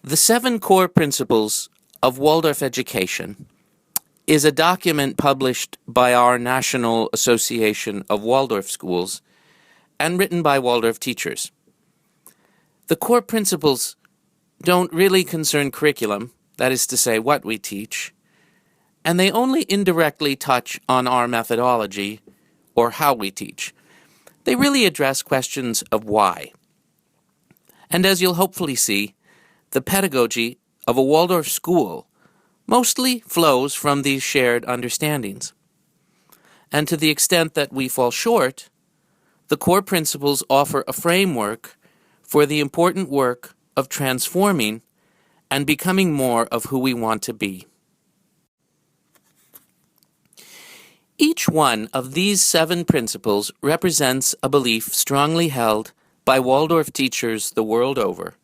The 7 Core Principles of Waldorf Education is a document published by our National Association of Waldorf Schools and written by Waldorf teachers. The core principles don't really concern curriculum, that is to say, what we teach, and they only indirectly touch on our methodology or how we teach. They really address questions of why. And as you'll hopefully see, the pedagogy of a Waldorf school mostly flows from these shared understandings. And to the extent that we fall short, the core principles offer a framework for the important work of transforming and becoming more of who we want to be. Each one of these 7 principles represents a belief strongly held by Waldorf teachers the world over,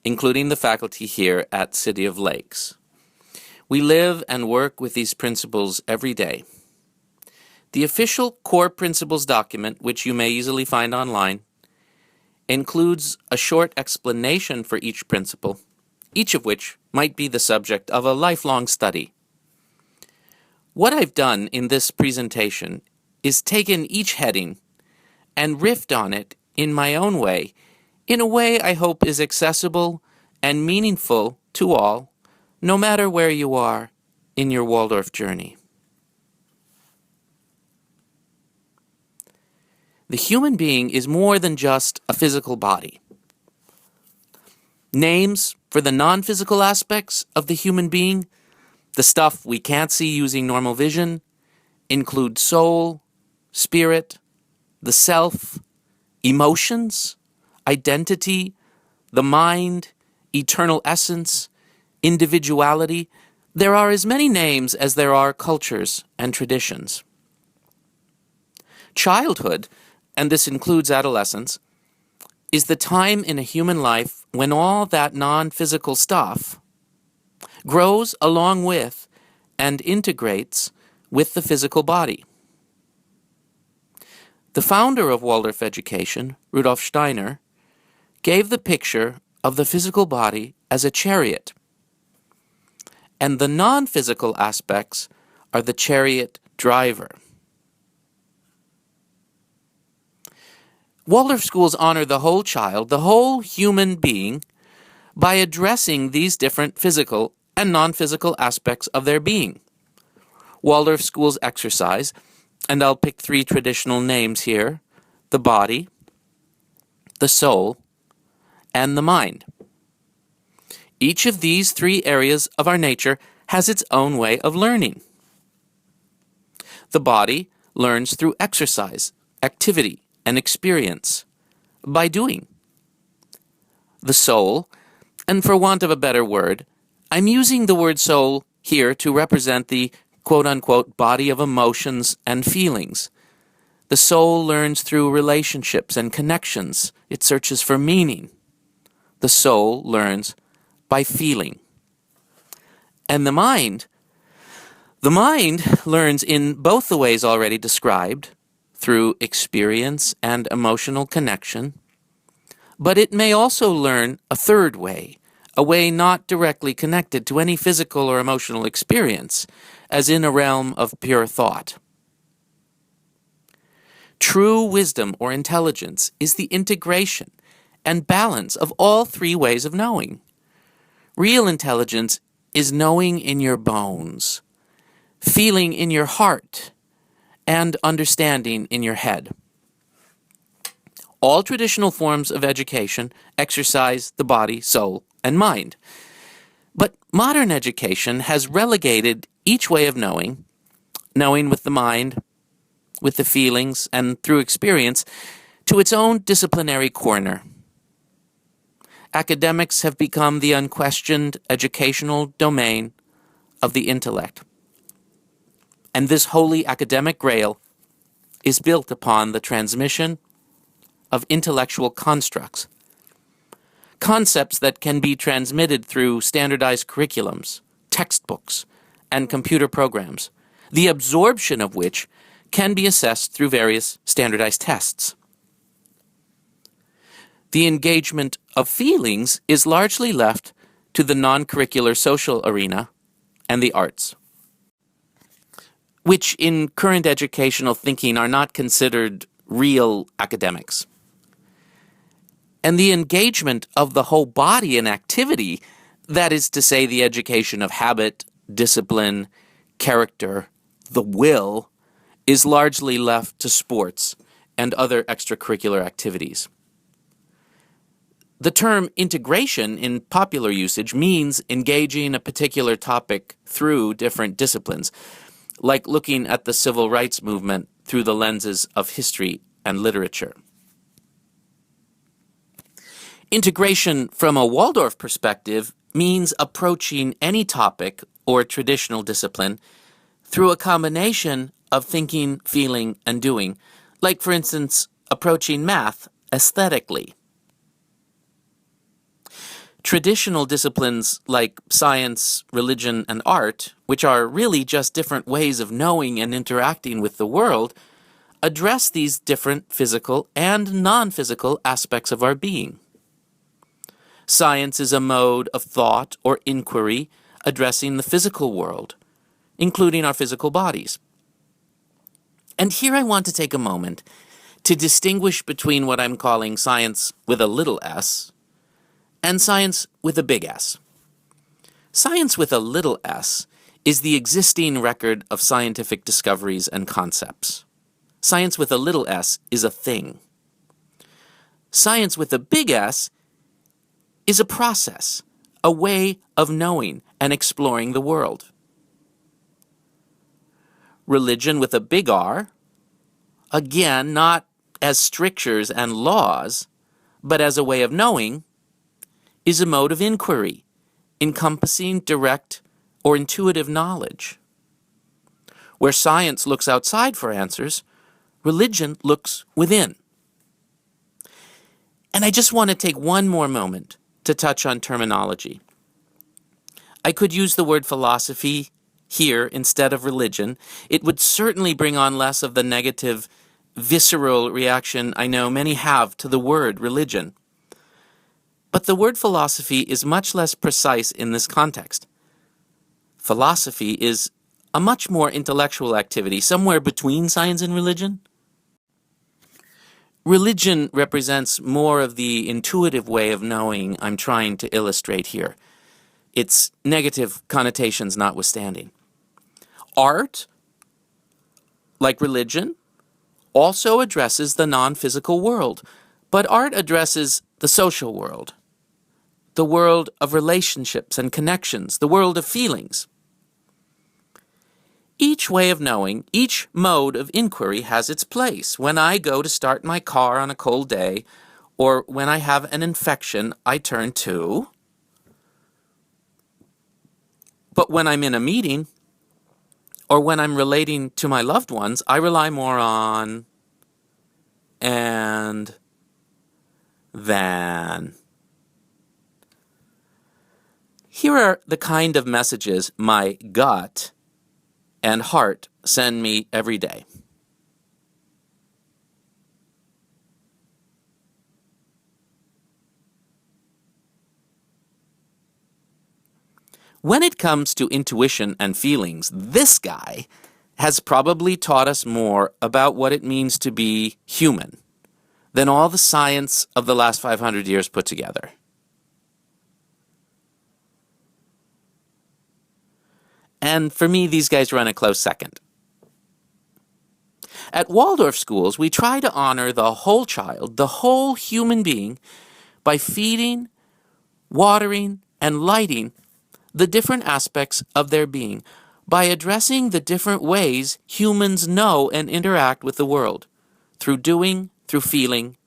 including the faculty here at City of Lakes. We live and work with these principles every day. The official Core Principles document, which you may easily find online, includes a short explanation for each principle, each of which might be the subject of a lifelong study. What I've done in this presentation is taken each heading and riffed on it in my own way, in a way I hope is accessible and meaningful to all, no matter where you are in your Waldorf journey. The human being is more than just a physical body. Names for the non-physical aspects of the human being, the stuff we can't see using normal vision, include soul, spirit, the self, emotions, identity, the mind, eternal essence, individuality. There are as many names as there are cultures and traditions. Childhood, and this includes adolescence, is the time in a human life when all that non-physical stuff grows along with and integrates with the physical body. The founder of Waldorf education, Rudolf Steiner, gave the picture of the physical body as a chariot, and the non-physical aspects are the chariot driver. Waldorf schools honor the whole child, the whole human being, by addressing these different physical and non-physical aspects of their being. Waldorf schools exercise, and I'll pick 3 traditional names here, the body, the soul, and the mind. Each of these 3 areas of our nature has its own way of learning. The body learns through exercise, activity, and experience, by doing. The soul, and for want of a better word, I'm using the word soul here to represent the quote-unquote body of emotions and feelings. The soul learns through relationships and connections. It searches for meaning. The soul learns by feeling. And the mind learns in both the ways already described, through experience and emotional connection, but it may also learn a third way, a way not directly connected to any physical or emotional experience, as in a realm of pure thought. True wisdom or intelligence is the integration and balance of all 3 ways of knowing. Real intelligence is knowing in your bones, feeling in your heart, and understanding in your head. All traditional forms of education exercise the body, soul, and mind. But modern education has relegated each way of knowing with the mind, with the feelings, and through experience, to its own disciplinary corner. Academics have become the unquestioned educational domain of the intellect. And this holy academic grail is built upon the transmission of intellectual constructs, concepts that can be transmitted through standardized curriculums, textbooks, and computer programs, the absorption of which can be assessed through various standardized tests. The engagement of feelings is largely left to the non-curricular social arena and the arts, which in current educational thinking are not considered real academics. And the engagement of the whole body in activity, that is to say the education of habit, discipline, character, the will, is largely left to sports and other extracurricular activities. The term integration in popular usage means engaging a particular topic through different disciplines, like looking at the civil rights movement through the lenses of history and literature. Integration from a Waldorf perspective means approaching any topic or traditional discipline through a combination of thinking, feeling, and doing, like, for instance, approaching math aesthetically. Traditional disciplines like science, religion, and art, which are really just different ways of knowing and interacting with the world, address these different physical and non-physical aspects of our being. Science is a mode of thought or inquiry addressing the physical world, including our physical bodies. And here I want to take a moment to distinguish between what I'm calling science with a little s and science with a big S. Science with a little s is the existing record of scientific discoveries and concepts. Science with a little s is a thing. Science with a big S is a process, a way of knowing and exploring the world. Religion with a big R, again, not as strictures and laws, but as a way of knowing, is a mode of inquiry, encompassing direct or intuitive knowledge. Where science looks outside for answers, religion looks within. And I just want to take one more moment to touch on terminology. I could use the word philosophy here instead of religion. It would certainly bring on less of the negative, visceral reaction I know many have to the word religion. But the word philosophy is much less precise in this context. Philosophy is a much more intellectual activity, somewhere between science and religion. Religion represents more of the intuitive way of knowing I'm trying to illustrate here, its negative connotations notwithstanding. Art, like religion, also addresses the non-physical world, but art addresses the social world, the world of relationships and connections, the world of feelings. Each way of knowing, each mode of inquiry has its place. When I go to start my car on a cold day, or when I have an infection, I turn to. But when I'm in a meeting, or when I'm relating to my loved ones, I rely more on and than. Here are the kind of messages my gut and heart send me every day. When it comes to intuition and feelings, this guy has probably taught us more about what it means to be human than all the science of the last 500 years put together. And for me, these guys run a close second. At Waldorf schools, we try to honor the whole child, the whole human being, by feeding, watering, and lighting the different aspects of their being, by addressing the different ways humans know and interact with the world, through doing, through feeling,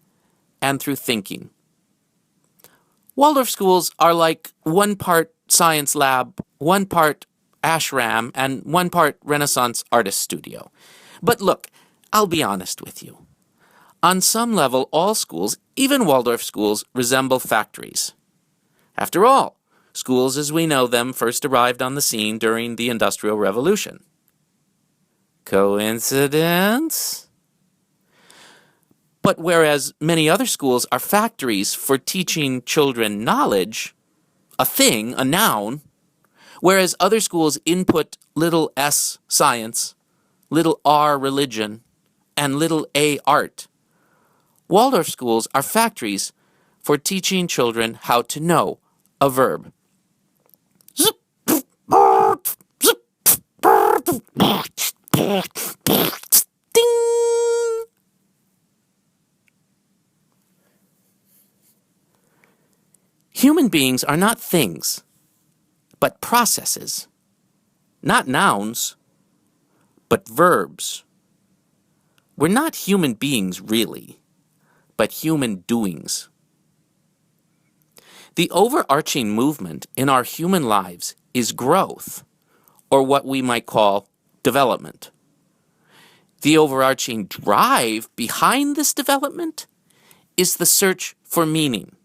and through thinking. Waldorf schools are like one part science lab, one part ashram, and one part Renaissance artist studio. But look, I'll be honest with you. On some level, all schools, even Waldorf schools, resemble factories. After all, schools as we know them first arrived on the scene during the Industrial Revolution. Coincidence? But whereas many other schools are factories for teaching children knowledge, a thing, a noun, whereas other schools input little s science, little r religion, and little a art. Waldorf schools are factories for teaching children how to know a verb. Ding! Human beings are not things, but processes. Not nouns, but verbs. We're not human beings, really, but human doings. The overarching movement in our human lives is growth, or what we might call development. The overarching drive behind this development is the search for meaning,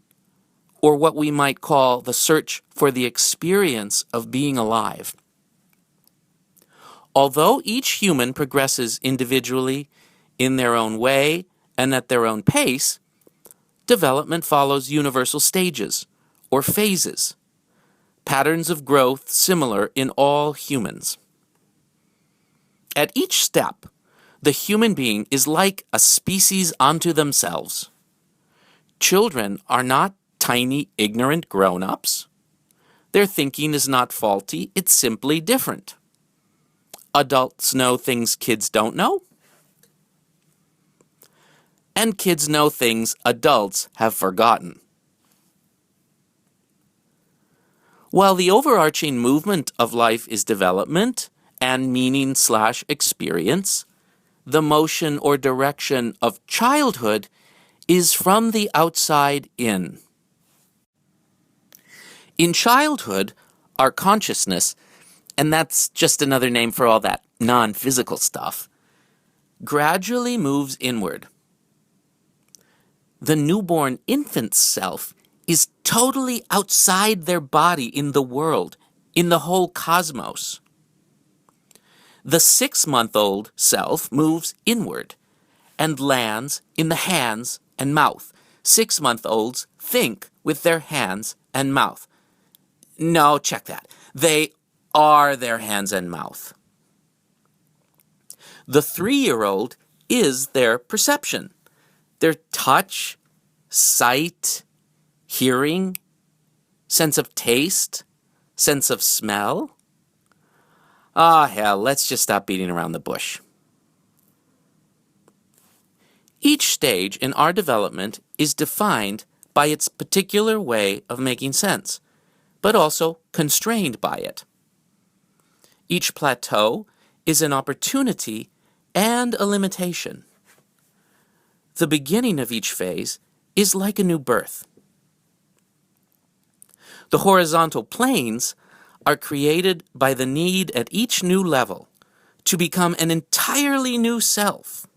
or what we might call the search for the experience of being alive. Although each human progresses individually, in their own way, and at their own pace, development follows universal stages, or phases, patterns of growth similar in all humans. At each step, the human being is like a species unto themselves. Children are not tiny, ignorant grown-ups. Their thinking is not faulty, it's simply different. Adults know things kids don't know, and kids know things adults have forgotten. While the overarching movement of life is development and meaning/experience, the motion or direction of childhood is from the outside in. In childhood, our consciousness, and that's just another name for all that non-physical stuff, gradually moves inward. The newborn infant's self is totally outside their body in the world, in the whole cosmos. The 6-month-old self moves inward and lands in the hands and mouth. 6-month-olds think with their hands and mouth. No, check that. They are their hands and mouth. The 3-year-old is their perception, their touch, sight, hearing, sense of taste, sense of smell. Hell, let's just stop beating around the bush. Each stage in our development is defined by its particular way of making sense, but also constrained by it. Each plateau is an opportunity and a limitation. The beginning of each phase is like a new birth. The horizontal planes are created by the need at each new level to become an entirely new self.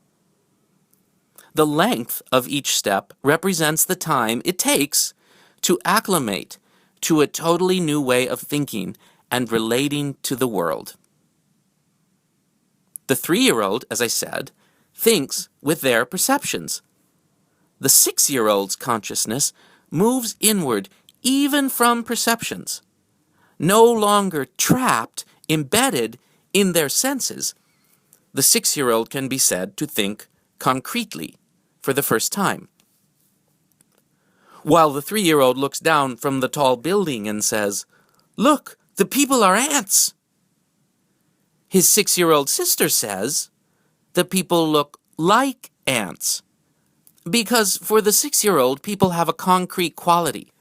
The length of each step represents the time it takes to acclimate to a totally new way of thinking and relating to the world. The 3-year-old, as I said, thinks with their perceptions. The 6-year-old's consciousness moves inward even from perceptions. No longer trapped, embedded in their senses, the 6-year-old can be said to think concretely for the first time. While the 3-year-old looks down from the tall building and says, "Look, the people are ants." His 6-year-old sister says, "The people look like ants." Because for the 6-year-old, people have a concrete quality,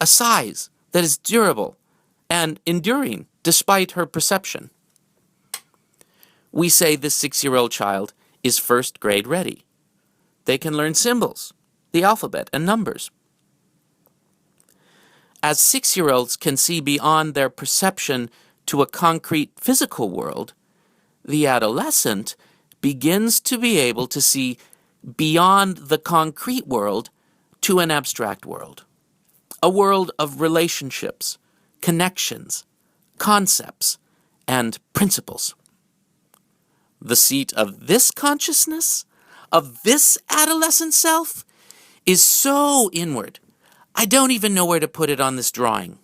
a size that is durable and enduring despite her perception. We say this 6-year-old child is first grade ready. They can learn symbols, the alphabet, and numbers. As 6-year-olds can see beyond their perception to a concrete physical world, the adolescent begins to be able to see beyond the concrete world to an abstract world, a world of relationships, connections, concepts, and principles. The seat of this consciousness, of this adolescent self, is so inward, I don't even know where to put it on this drawing.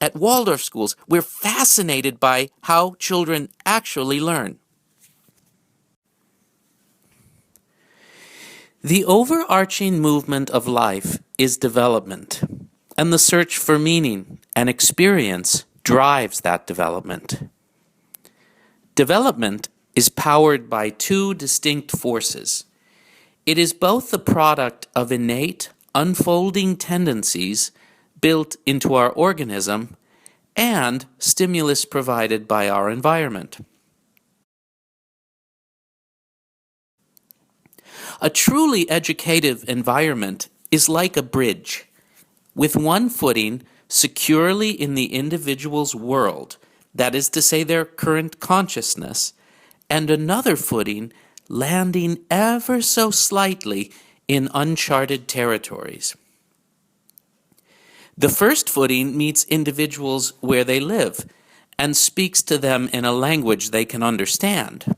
At Waldorf schools, we're fascinated by how children actually learn. The overarching movement of life is development, and the search for meaning and experience drives that development. Development is powered by two distinct forces. It is both the product of innate, unfolding tendencies built into our organism and stimulus provided by our environment. A truly educative environment is like a bridge, with one footing securely in the individual's world, that is to say their current consciousness, and another footing landing ever so slightly in uncharted territories. The first footing meets individuals where they live and speaks to them in a language they can understand.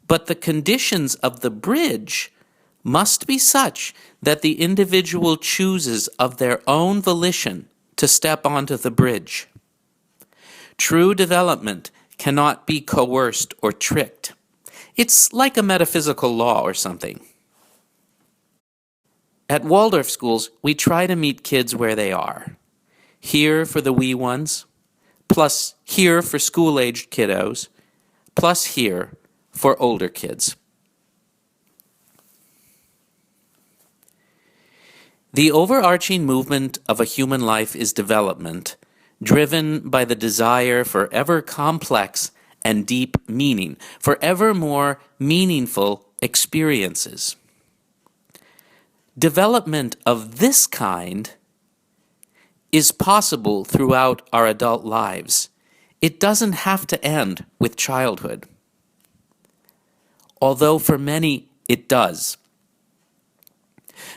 But the conditions of the bridge must be such that the individual chooses of their own volition to step onto the bridge. True development cannot be coerced or tricked. It's like a metaphysical law or something. At Waldorf schools, we try to meet kids where they are. Here for the wee ones, plus here for school-aged kiddos, plus here for older kids. The overarching movement of a human life is development, driven by the desire for ever complex and deep meaning, for ever more meaningful experiences. Development of this kind is possible throughout our adult lives. It doesn't have to end with childhood, although for many it does.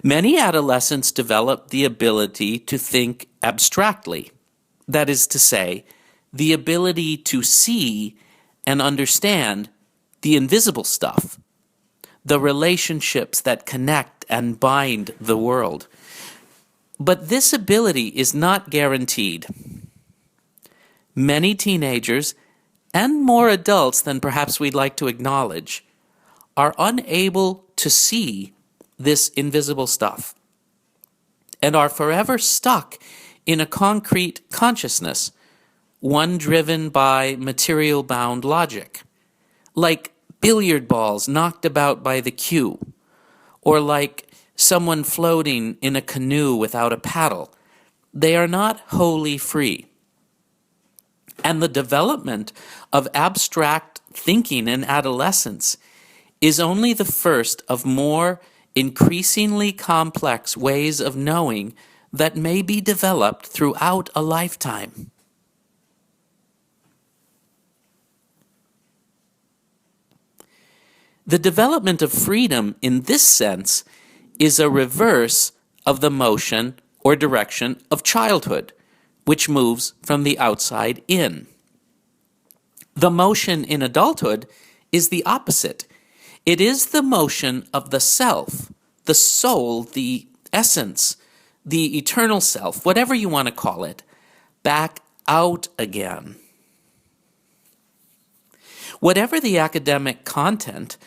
Many adolescents develop the ability to think abstractly, that is to say, the ability to see and understand the invisible stuff, the relationships that connect and bind the world. But this ability is not guaranteed. Many teenagers, and more adults than perhaps we'd like to acknowledge, are unable to see this invisible stuff and are forever stuck in a concrete consciousness, one driven by material-bound logic, like billiard balls knocked about by the cue, or like someone floating in a canoe without a paddle. They are not wholly free. And the development of abstract thinking in adolescence is only the first of more increasingly complex ways of knowing that may be developed throughout a lifetime. The development of freedom in this sense is a reverse of the motion or direction of childhood, which moves from the outside in. The motion in adulthood is the opposite. It is the motion of the self, the soul, the essence, the eternal self, whatever you want to call it, back out again. Whatever the academic content,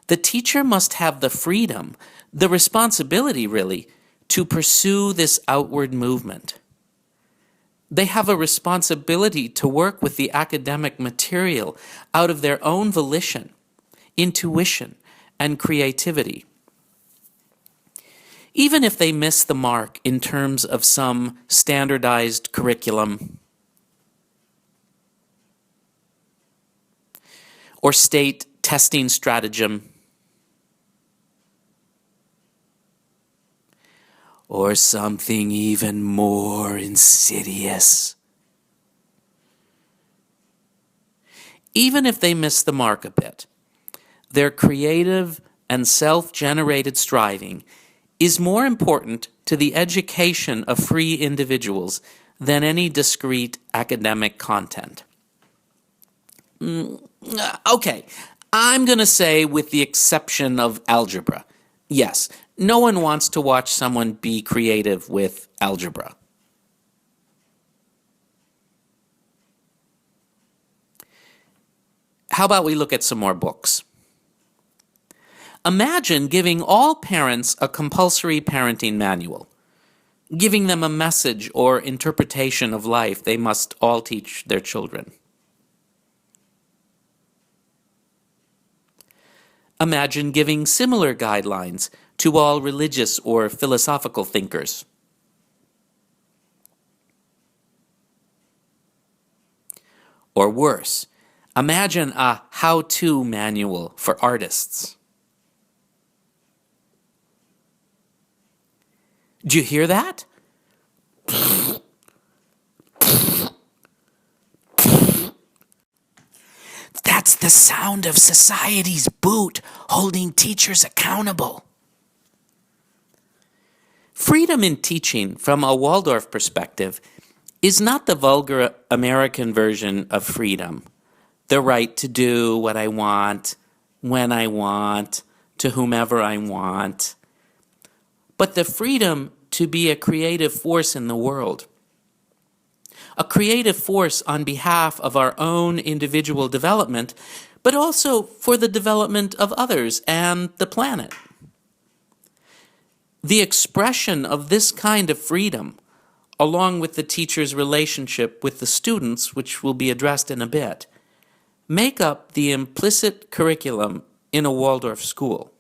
the teacher must have the freedom, the responsibility really, to pursue this outward movement. They have a responsibility to work with the academic material out of their own volition, intuition, and creativity. Even if they miss the mark in terms of some standardized curriculum or state testing stratagem, or something even more insidious. Even if they miss the mark a bit, their creative and self-generated striving is more important to the education of free individuals than any discrete academic content. Okay, I'm going to say with the exception of algebra. Yes, no one wants to watch someone be creative with algebra. How about we look at some more books? Imagine giving all parents a compulsory parenting manual, giving them a message or interpretation of life they must all teach their children. Imagine giving similar guidelines to all religious or philosophical thinkers. Or worse, imagine a how-to manual for artists. Do you hear that? That's the sound of society's boot holding teachers accountable. Freedom in teaching, from a Waldorf perspective, is not the vulgar American version of freedom. The right to do what I want, when I want, to whomever I want. But the freedom to be a creative force in the world. A creative force on behalf of our own individual development, but also for the development of others and the planet. The expression of this kind of freedom, along with the teacher's relationship with the students, which will be addressed in a bit, make up the implicit curriculum in a Waldorf school.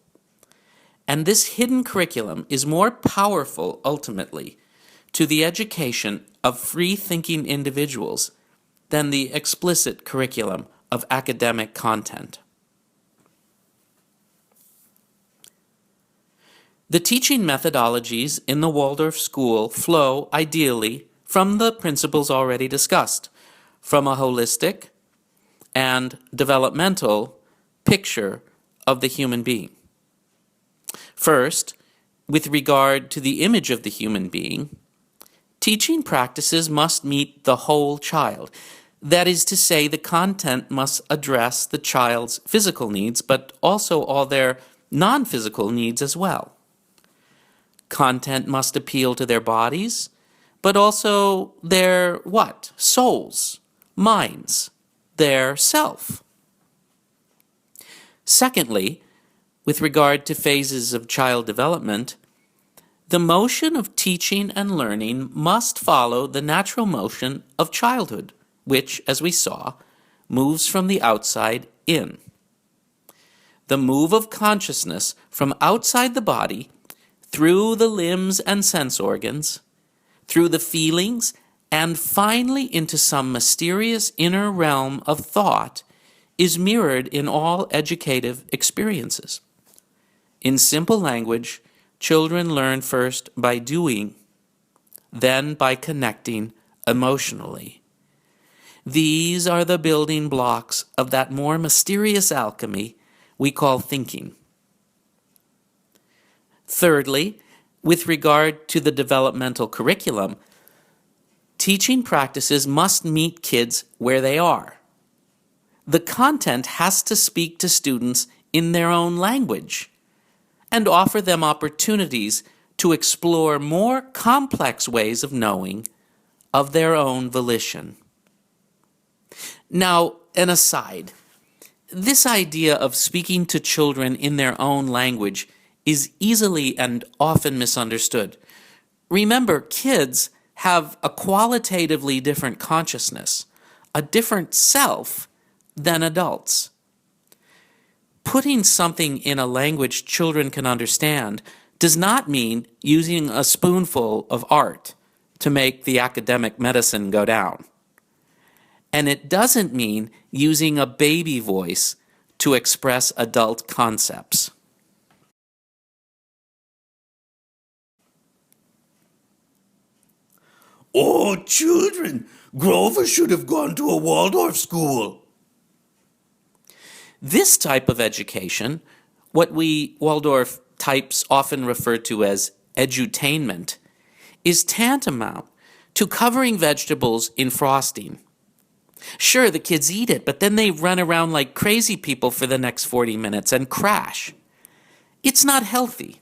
And this hidden curriculum is more powerful, ultimately, to the education of free-thinking individuals than the explicit curriculum of academic content. The teaching methodologies in the Waldorf school flow, ideally, from the principles already discussed, from a holistic and developmental picture of the human being. First, with regard to the image of the human being, teaching practices must meet the whole child. That is to say, the content must address the child's physical needs, but also all their non-physical needs as well. Content must appeal to their bodies, but also their what? Souls, minds, their self. Secondly, with regard to phases of child development, the motion of teaching and learning must follow the natural motion of childhood, which, as we saw, moves from the outside in. The move of consciousness from outside the body, through the limbs and sense organs, through the feelings, and finally into some mysterious inner realm of thought, is mirrored in all educative experiences. In simple language, children learn first by doing, then by connecting emotionally. These are the building blocks of that more mysterious alchemy we call thinking. Thirdly, with regard to the developmental curriculum, teaching practices must meet kids where they are. The content has to speak to students in their own language and offer them opportunities to explore more complex ways of knowing of their own volition. Now, an aside. This idea of speaking to children in their own language is easily and often misunderstood. Remember, kids have a qualitatively different consciousness, a different self than adults. Putting something in a language children can understand does not mean using a spoonful of art to make the academic medicine go down. And it doesn't mean using a baby voice to express adult concepts. Oh, children, Grover should have gone to a Waldorf school. This type of education, what we Waldorf types often refer to as edutainment, is tantamount to covering vegetables in frosting. Sure, the kids eat it, but then they run around like crazy people for the next 40 minutes and crash. It's not healthy.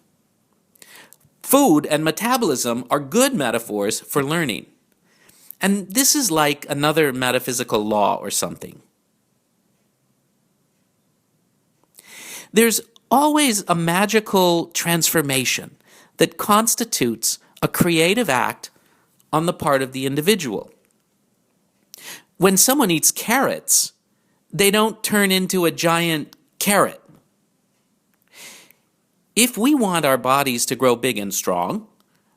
Food and metabolism are good metaphors for learning. And this is like another metaphysical law or something. There's always a magical transformation that constitutes a creative act on the part of the individual. When someone eats carrots, they don't turn into a giant carrot. If we want our bodies to grow big and strong,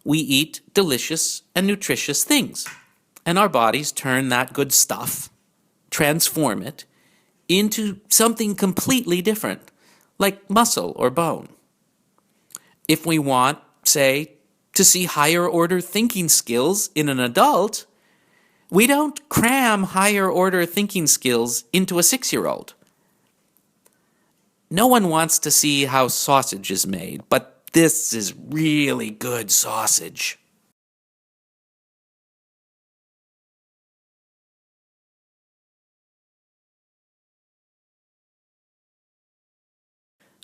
we eat delicious and nutritious things, and our bodies turn that good stuff, transform it, into something completely different, like muscle or bone. If we want, say, to see higher order thinking skills in an adult, we don't cram higher order thinking skills into a 6-year-old. No one wants to see how sausage is made, but this is really good sausage.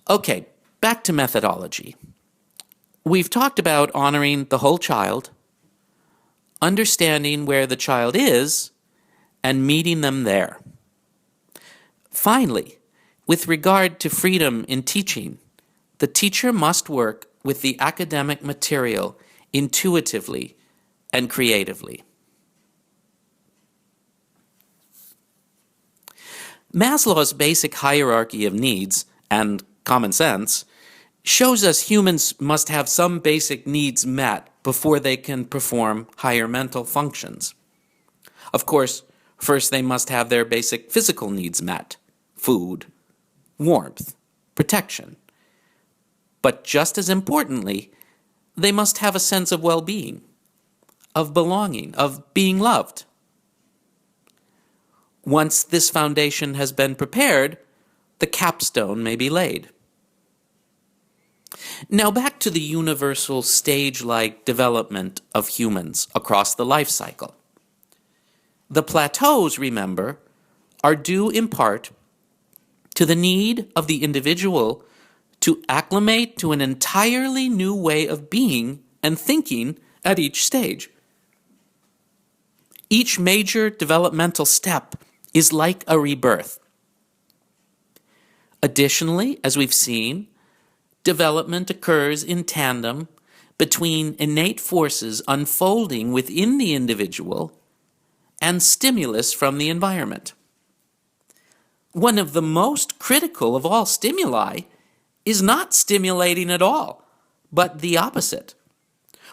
Okay, back to methodology. We've talked about honoring the whole child, understanding where the child is, and meeting them there. Finally, with regard to freedom in teaching, the teacher must work with the academic material intuitively and creatively. Maslow's basic hierarchy of needs and common sense shows us humans must have some basic needs met before they can perform higher mental functions. Of course, first they must have their basic physical needs met: food, warmth, protection. But just as importantly, they must have a sense of well-being, of belonging, of being loved. Once this foundation has been prepared, the capstone may be laid. Now back to the universal stage-like development of humans across the life cycle. The plateaus, remember, are due in part to the need of the individual to acclimate to an entirely new way of being and thinking at each stage. Each major developmental step is like a rebirth. Additionally, as we've seen, development occurs in tandem between innate forces unfolding within the individual and stimulus from the environment. One of the most critical of all stimuli is not stimulating at all, but the opposite.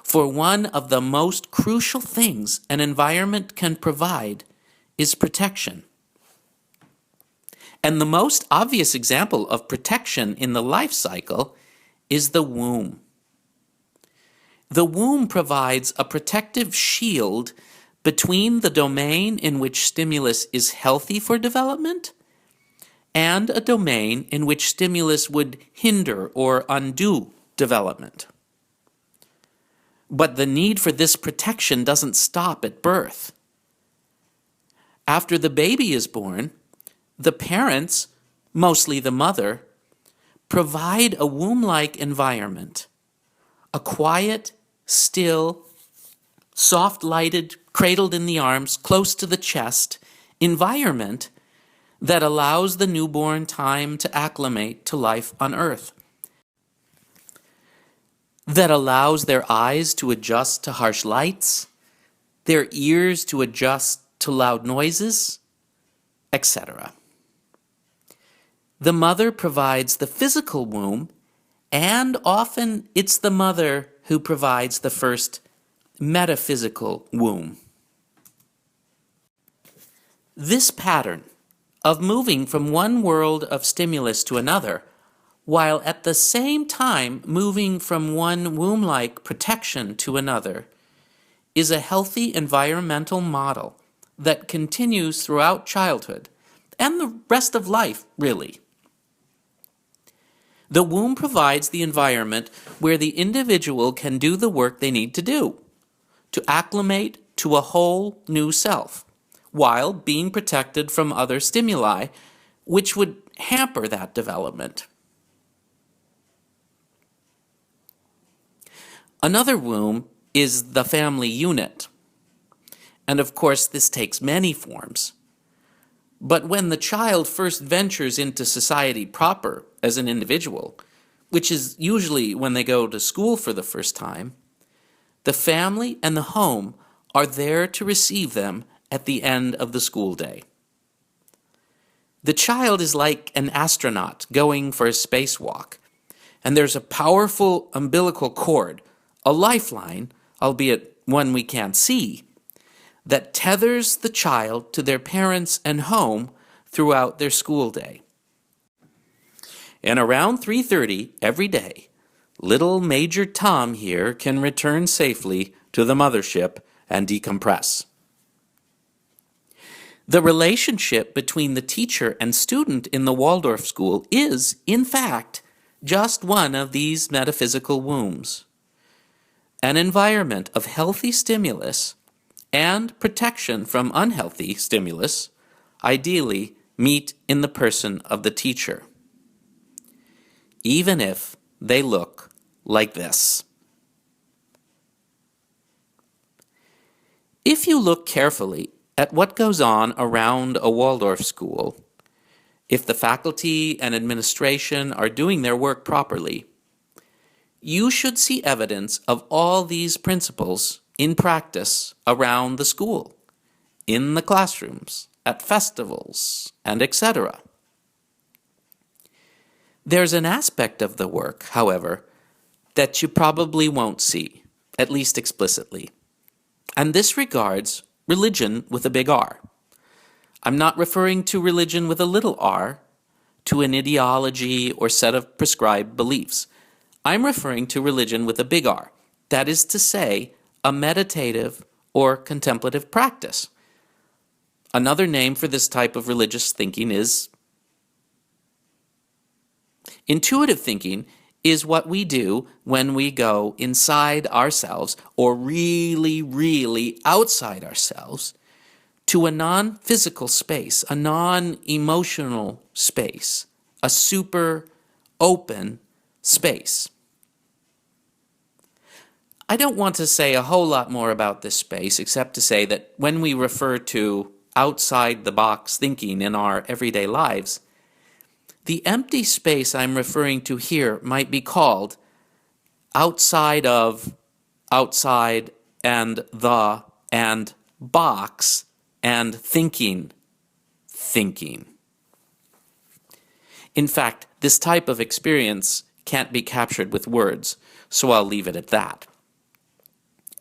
For one of the most crucial things an environment can provide is protection. And the most obvious example of protection in the life cycle is the womb. The womb provides a protective shield between the domain in which stimulus is healthy for development and a domain in which stimulus would hinder or undo development. But the need for this protection doesn't stop at birth. After the baby is born, the parents, mostly the mother, provide a womb-like environment, a quiet, still, soft-lighted, cradled in the arms, close to the chest environment that allows the newborn time to acclimate to life on earth, that allows their eyes to adjust to harsh lights, their ears to adjust to loud noises, etc. The mother provides the physical womb, and often it's the mother who provides the first metaphysical womb. This pattern of moving from one world of stimulus to another, while at the same time moving from one womb-like protection to another, is a healthy environmental model that continues throughout childhood and the rest of life, really. The womb provides the environment where the individual can do the work they need to do, to acclimate to a whole new self, while being protected from other stimuli, which would hamper that development. Another womb is the family unit, and of course this takes many forms. But when the child first ventures into society proper as an individual, which is usually when they go to school for the first time, the family and the home are there to receive them at the end of the school day. The child is like an astronaut going for a spacewalk, and there's a powerful umbilical cord, a lifeline, albeit one we can't see, that tethers the child to their parents and home throughout their school day. And around 3:30 every day, little Major Tom here can return safely to the mothership and decompress. The relationship between the teacher and student in the Waldorf school is, in fact, just one of these metaphysical wombs. An environment of healthy stimulus and protection from unhealthy stimulus ideally meet in the person of the teacher, even if they look like this. If you look carefully at what goes on around a Waldorf school, if the faculty and administration are doing their work properly, you should see evidence of all these principles in practice around the school, in the classrooms, at festivals, and etc. There's an aspect of the work, however, that you probably won't see, at least explicitly, and this regards religion with a big R. I'm not referring to religion with a little r, to an ideology or set of prescribed beliefs. I'm referring to religion with a big R, that is to say, a meditative or contemplative practice. Another name for this type of religious thinking is intuitive thinking. Is what we do when we go inside ourselves, or really, really outside ourselves, to a non-physical space, a non-emotional space, a super open space. I don't want to say a whole lot more about this space, except to say that when we refer to outside-the-box thinking in our everyday lives, the empty space I'm referring to here might be called outside of, outside, and the, and box, and thinking. In fact, this type of experience can't be captured with words, so I'll leave it at that.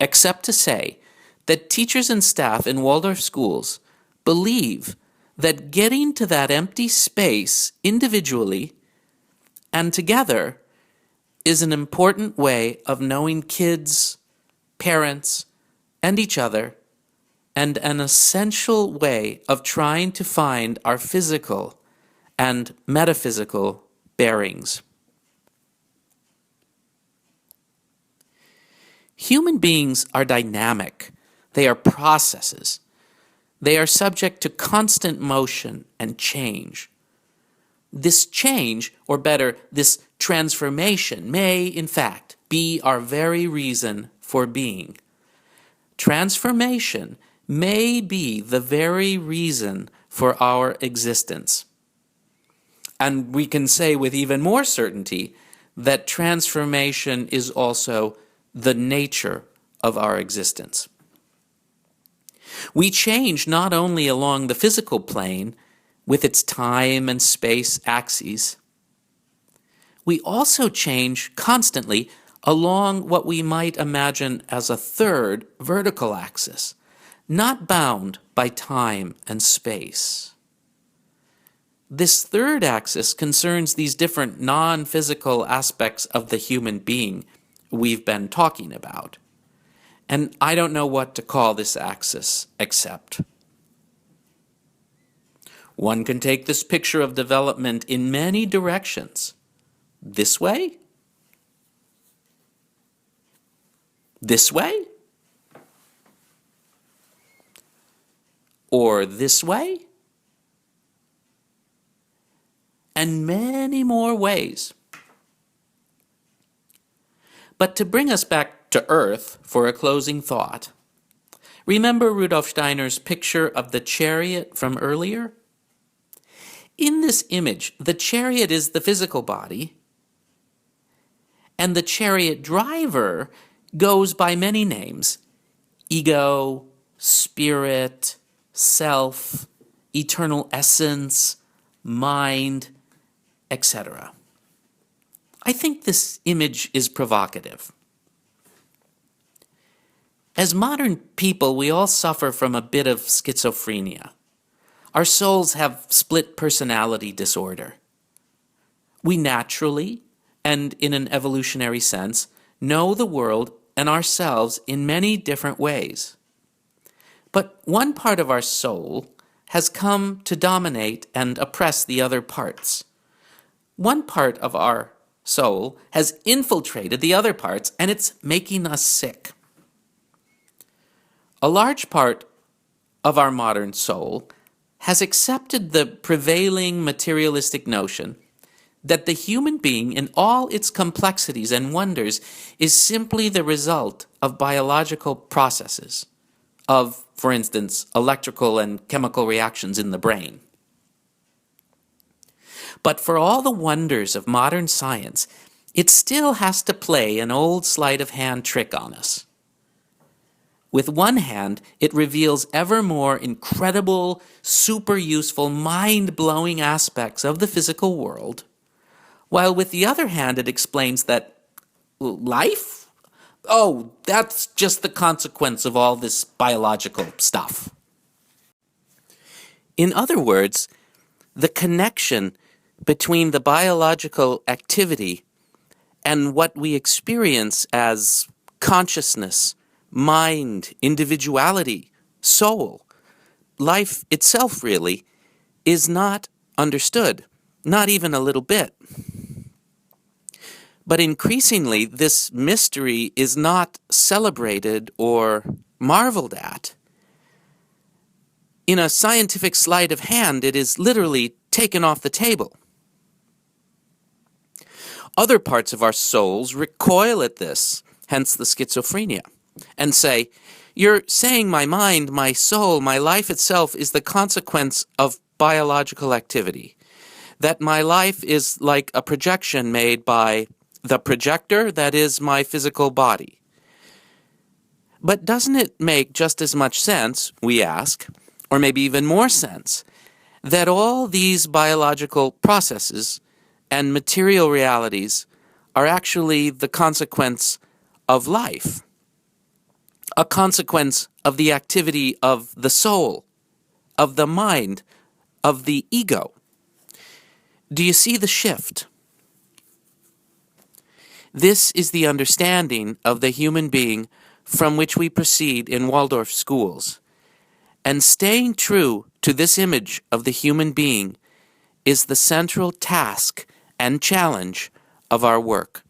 Except to say that teachers and staff in Waldorf schools believe that getting to that empty space individually and together is an important way of knowing kids, parents, and each other, and an essential way of trying to find our physical and metaphysical bearings. Human beings are dynamic. They are processes. They are subject to constant motion and change. This change, or better, this transformation, may, in fact, be our very reason for being. Transformation may be the very reason for our existence. And we can say with even more certainty that transformation is also the nature of our existence. We change not only along the physical plane with its time and space axes, we also change constantly along what we might imagine as a third vertical axis, not bound by time and space. This third axis concerns these different non-physical aspects of the human being we've been talking about. And I don't know what to call this axis except. One can take this picture of development in many directions. This way? This way? Or this way? And many more ways. But to bring us back to Earth for a closing thought, remember Rudolf Steiner's picture of the chariot from earlier? In this image, the chariot is the physical body, and the chariot driver goes by many names: ego, spirit, self, eternal essence, mind, etc. I think this image is provocative. As modern people, we all suffer from a bit of schizophrenia. Our souls have split personality disorder. We naturally, and in an evolutionary sense, know the world and ourselves in many different ways. But one part of our soul has come to dominate and oppress the other parts. One part of our soul has infiltrated the other parts, and it's making us sick. A large part of our modern soul has accepted the prevailing materialistic notion that the human being in all its complexities and wonders is simply the result of biological processes, of, for instance, electrical and chemical reactions in the brain. But for all the wonders of modern science, it still has to play an old sleight of hand trick on us. With one hand, it reveals ever more incredible, super useful, mind-blowing aspects of the physical world, while with the other hand it explains that life? Oh, that's just the consequence of all this biological stuff. In other words, the connection between the biological activity and what we experience as consciousness, mind, individuality, soul, life itself really, is not understood, not even a little bit. But increasingly, this mystery is not celebrated or marveled at. In a scientific sleight of hand, it is literally taken off the table. Other parts of our souls recoil at this, hence the schizophrenia, and say, "You're saying my mind, my soul, my life itself is the consequence of biological activity. That my life is like a projection made by the projector, that is my physical body." But doesn't it make just as much sense, we ask, or maybe even more sense, that all these biological processes and material realities are actually the consequence of life? A consequence of the activity of the soul, of the mind, of the ego. Do you see the shift? This is the understanding of the human being from which we proceed in Waldorf schools. And staying true to this image of the human being is the central task and challenge of our work.